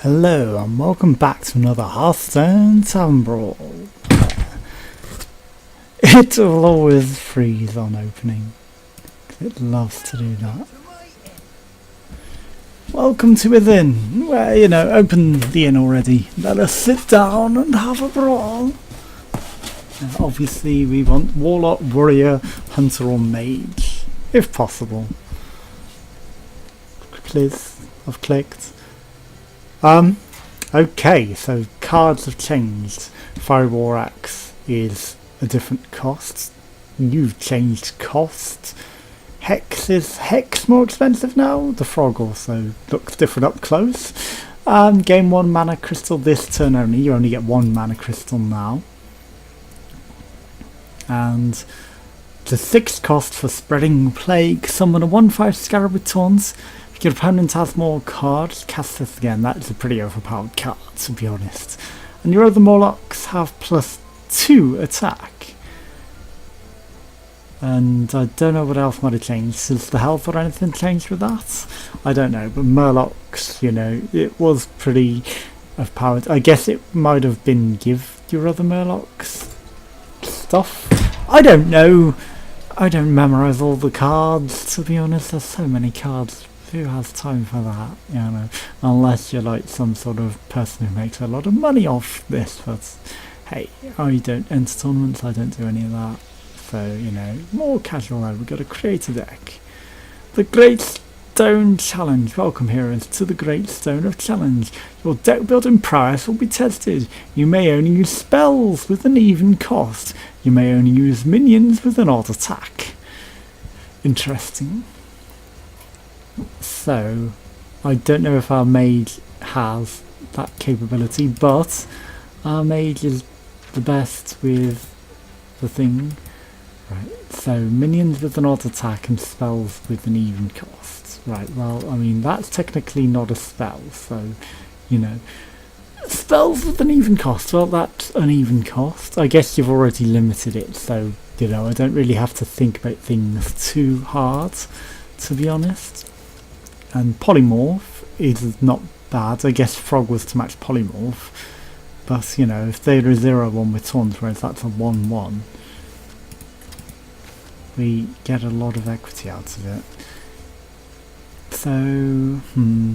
Hello and welcome back to another Hearthstone Tavern Brawl. It will always freeze on opening. It loves to do that. Welcome to Within, where, open the inn already. Let us sit down and have a brawl. Obviously we want Warlock, Warrior, Hunter or Mage, if possible. Please, I've clicked. Okay, so cards have changed. Fiery War Axe is a different cost. You've changed cost. Is Hex more expensive now? The Frog also looks different up close. Gain 1 mana crystal this turn only. You only get 1 mana crystal now. And the 6 cost for Spreading Plague. Summon a 1/5 Scarab with Taunts. If your opponent has more cards, cast this again. That's a pretty overpowered card, to be honest. And your other Morlocks have +2 attack. And I don't know what else might have changed. Has the health or anything changed with that? I don't know. But Murlocs, it was pretty overpowered. I guess it might have been give your other Murlocs stuff. I don't know. I don't memorise all the cards, to be honest. There's so many cards. Who has time for that, unless you're like some sort of person who makes a lot of money off this. But hey, I don't enter tournaments, I don't do any of that. So, more casual though. We've got to create a deck. The Great Stone Challenge. Welcome heroes to the Great Stone of Challenge. Your deck building prowess will be tested. You may only use spells with an even cost. You may only use minions with an odd attack. Interesting. So, I don't know if our mage has that capability, but our mage is the best with the thing. Right, so minions with an odd attack and spells with an even cost. Right, well, I mean, that's technically not a spell, so, spells with an even cost, well, that's an even cost. I guess you've already limited it, so, I don't really have to think about things too hard, to be honest. And Polymorph is not bad. I guess Frog was to match Polymorph. But, if they're a 0/1 with Taunt, whereas that's a 1/1, we get a lot of equity out of it. So,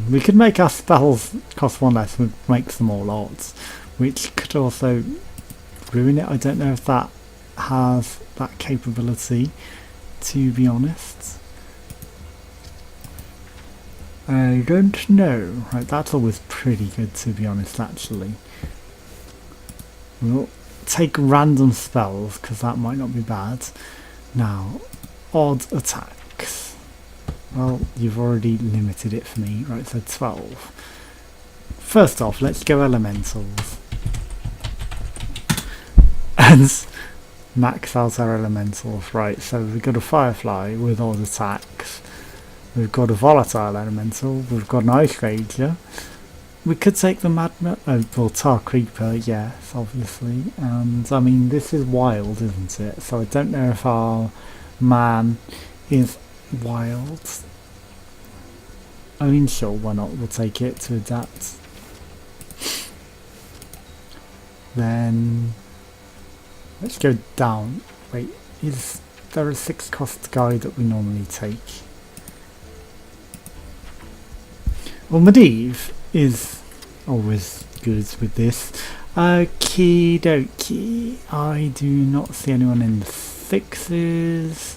we could make our spells cost 1 less, which makes them all odds, which could also ruin it. I don't know if that has that capability, to be honest. I don't know. Right, that's always pretty good, to be honest, actually. We'll take random spells, because that might not be bad. Now, odd attacks. Well, you've already limited it for me. Right, so 12. First off, let's go elementals. And max out our elementals. Right, so we've got a Firefly with odd attacks. We've got a Volatile Elemental, we've got an Ice Ranger. We could take the Tar Creeper, yes, obviously. And, I mean, this is wild, isn't it? So I don't know if our man is wild. I mean, sure, why not? We'll take it to adapt. Then, let's go down. Wait, is there a 6 cost guy that we normally take? Well, Medivh is always good with this. Okie dokie. I do not see anyone in the 6s.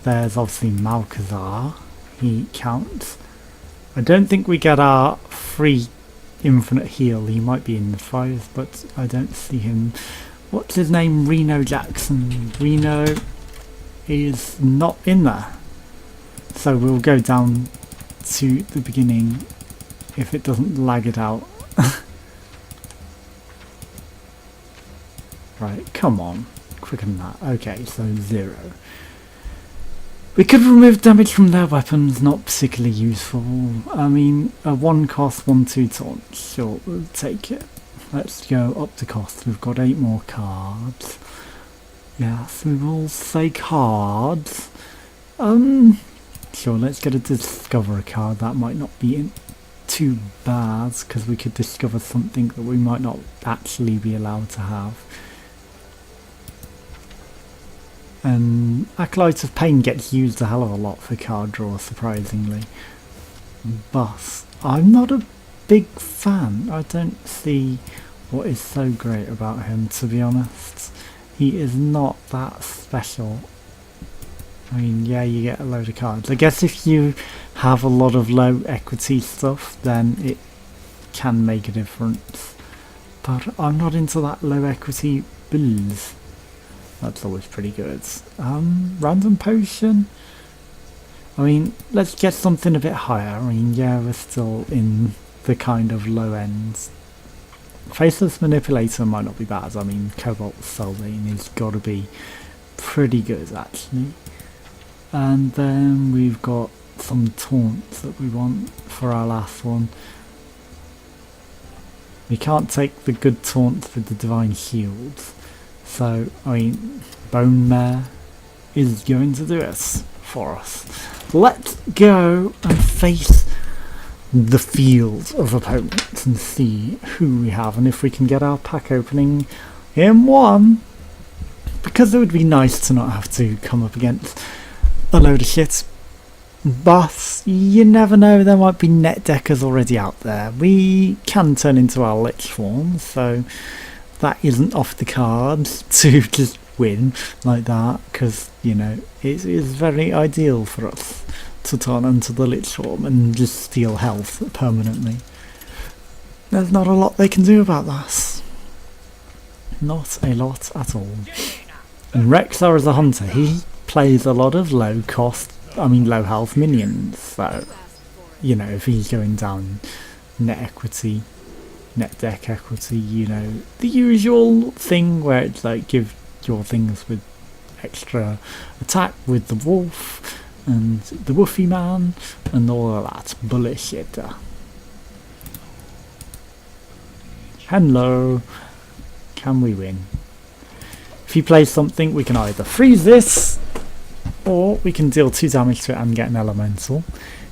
There's obviously Malcazar. He counts. I don't think we get our free infinite heal. He might be in the 5s, but I don't see him. What's his name? Reno Jackson. Reno is not in there. So we'll go down to the beginning if it doesn't lag it out. Right, come on, quicker than that. Okay, so 0. We could remove damage from their weapons, not particularly useful. I mean, a 1 cost 1/2 taunt, sure, we'll take it. Let's go up to cost. We've got 8 more cards. Yes, we will say cards. Sure, let's get a Discover card. That might not be too bad, because we could discover something that we might not actually be allowed to have. And Acolyte of Pain gets used a hell of a lot for card draw, surprisingly. But I'm not a big fan. I don't see what is so great about him, to be honest. He is not that special. I mean, yeah, you get a load of cards. I guess if you have a lot of low equity stuff, then it can make a difference. But I'm not into that low equity bills. That's always pretty good. Random potion? I mean, let's get something a bit higher. I mean, yeah, we're still in the kind of low ends. Faceless Manipulator might not be bad. I mean, Cobalt Soulbane has got to be pretty good, actually. And then we've got some taunts that we want for our last one. We can't take the good taunts with the Divine Shields. So, I mean, Bone Mare is going to do it for us. Let's go and face the field of opponents and see who we have and if we can get our pack opening in one. Because it would be nice to not have to come up against a load of shit. But you never know, there might be net deckers already out there. We can turn into our lich form, so that isn't off the cards to just win like that, because, you know, it is very ideal for us to turn into the lich form and just steal health permanently. There's not a lot they can do about that. Not a lot at all. And Rexar as a hunter, he plays a lot of low health minions, so, you know, if he's going down net deck equity, you know, the usual thing where it's like give your things with extra attack with the wolf and the woofy man and all of that bullshit. Hello, can we win? If he plays something, we can either freeze this or we can deal 2 damage to it and get an elemental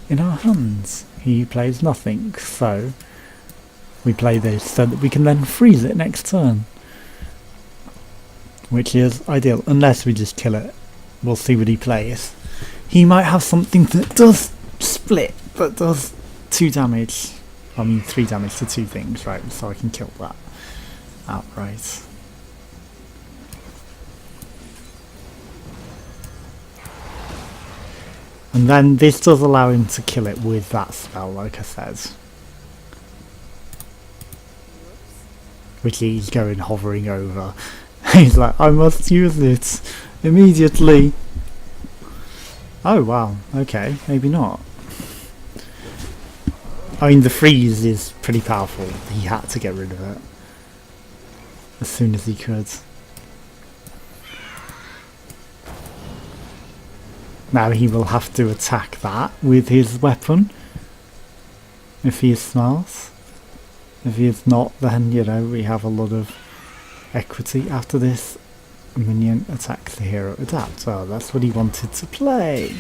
in our hands. He plays nothing, so we play this so that we can then freeze it next turn, which is ideal, unless we just kill it. We'll see what he plays. He might have something that does split, but does 2 damage. I mean 3 damage to 2 things, right? So I can kill that outright. And then this does allow him to kill it with that spell, like I said. Which he's going hovering over. He's like, I must use it immediately. Oh wow, okay, maybe not. I mean, the freeze is pretty powerful. He had to get rid of it as soon as he could. Now he will have to attack that with his weapon, if he is smart. If he is not, then, you know, we have a lot of equity. After this, minion attacks the hero adapt. Well, that's what he wanted to play.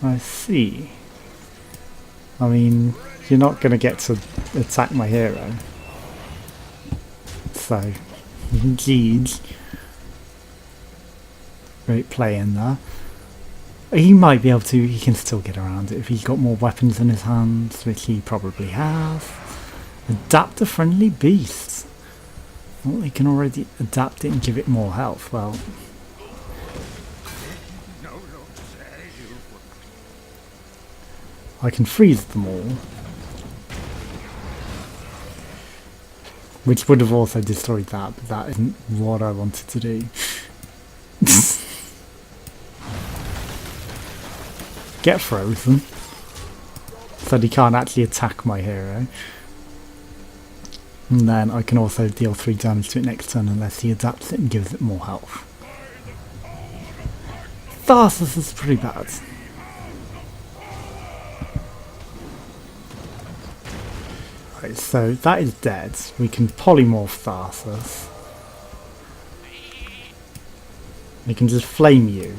I see. I mean, you're not going to get to attack my hero. So, indeed. Great play in there. He might be able to, he can still get around it if he's got more weapons in his hands, which he probably has. Adapt a friendly beast. Well, he can already adapt it and give it more health. Well, I can freeze them all, which would have also destroyed that, but that isn't what I wanted to do. Get frozen, so he can't actually attack my hero. And then I can also deal 3 damage to it next turn unless he adapts it and gives it more health. Tharsus is pretty bad. Right, so that is dead. We can polymorph Tharsus. We can just flame you.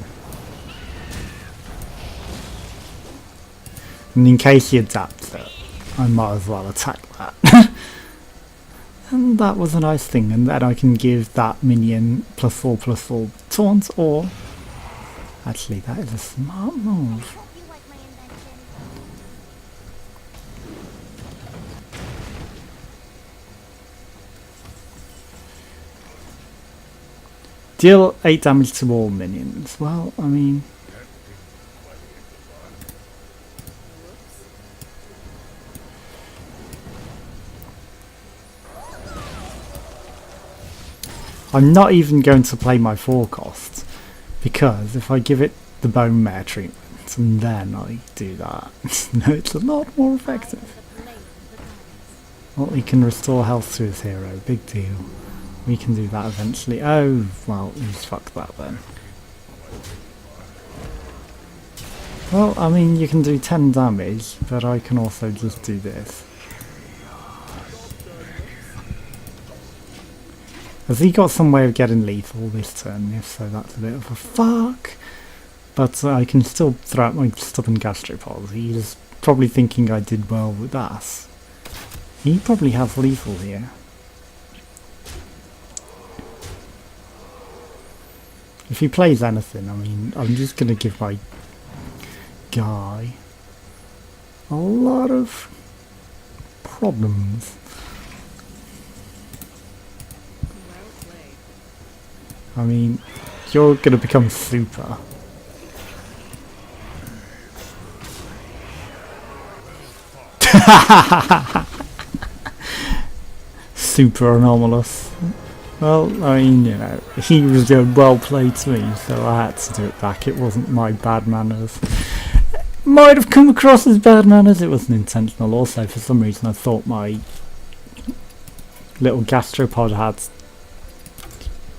And in case he adapts I might as well attack that. And that was a nice thing, and then I can give that minion +4/+4 taunt, or actually that is a smart move. Deal 8 damage to all minions. Well, I mean, I'm not even going to play my 4 cost, because if I give it the bone mare treatment and then I do that, it's a lot more effective. Well, he can restore health to his hero, big deal. We can do that eventually. Oh, well, he's fucked that then. Well, I mean, you can do 10 damage, but I can also just do this. Has he got some way of getting lethal this turn? If so, that's a bit of a fuck. But I can still throw out my stubborn gastropod. He's probably thinking I did well with that. He probably has lethal here. If he plays anything, I mean, I'm just going to give my guy a lot of problems. I mean, you're going to become super. Super anomalous. Well, I mean, you know, he was doing well played to me, so I had to do it back. It wasn't my bad manners. Might have come across as bad manners, it wasn't intentional. Also, for some reason, I thought my little gastropod had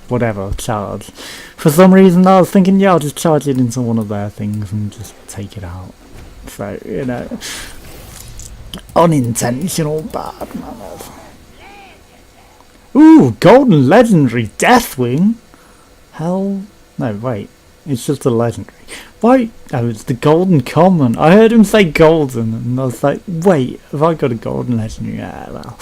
whatever charge. For some reason, I was thinking, yeah, I'll just charge it into one of their things and just take it out. So, you know, unintentional bad manners. Ooh, golden legendary Deathwing. Hell, no, wait, it's just a legendary. Why? Oh, it's the golden common. I heard him say golden, and I was like, wait, have I got a golden legendary? Yeah, well,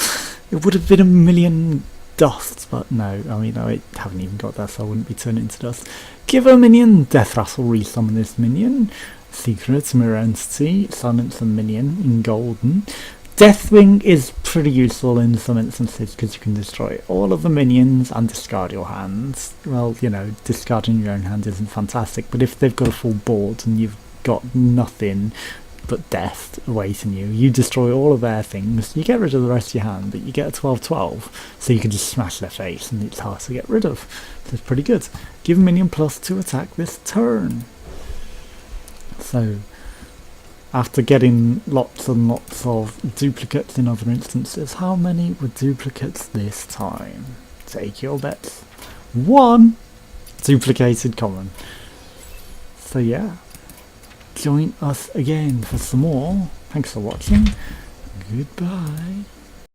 it would have been a million dust, but no. I mean, I haven't even got that, so I wouldn't be turning into dust. Give a minion death rattle, resummon this minion. Secret mirror entity, silence a minion in golden. Deathwing is pretty useful in some instances because you can destroy all of the minions and discard your hands. Well, you know, discarding your own hand isn't fantastic, but if they've got a full board and you've got nothing but death awaiting you, you destroy all of their things, you get rid of the rest of your hand, but you get a 12/12, so you can just smash their face and it's hard to get rid of. So it's pretty good. Give a minion +2 attack this turn. So, after getting lots and lots of duplicates in other instances, how many were duplicates this time? Take your bets. 1 duplicated common. So yeah, join us again for some more. Thanks for watching. Goodbye.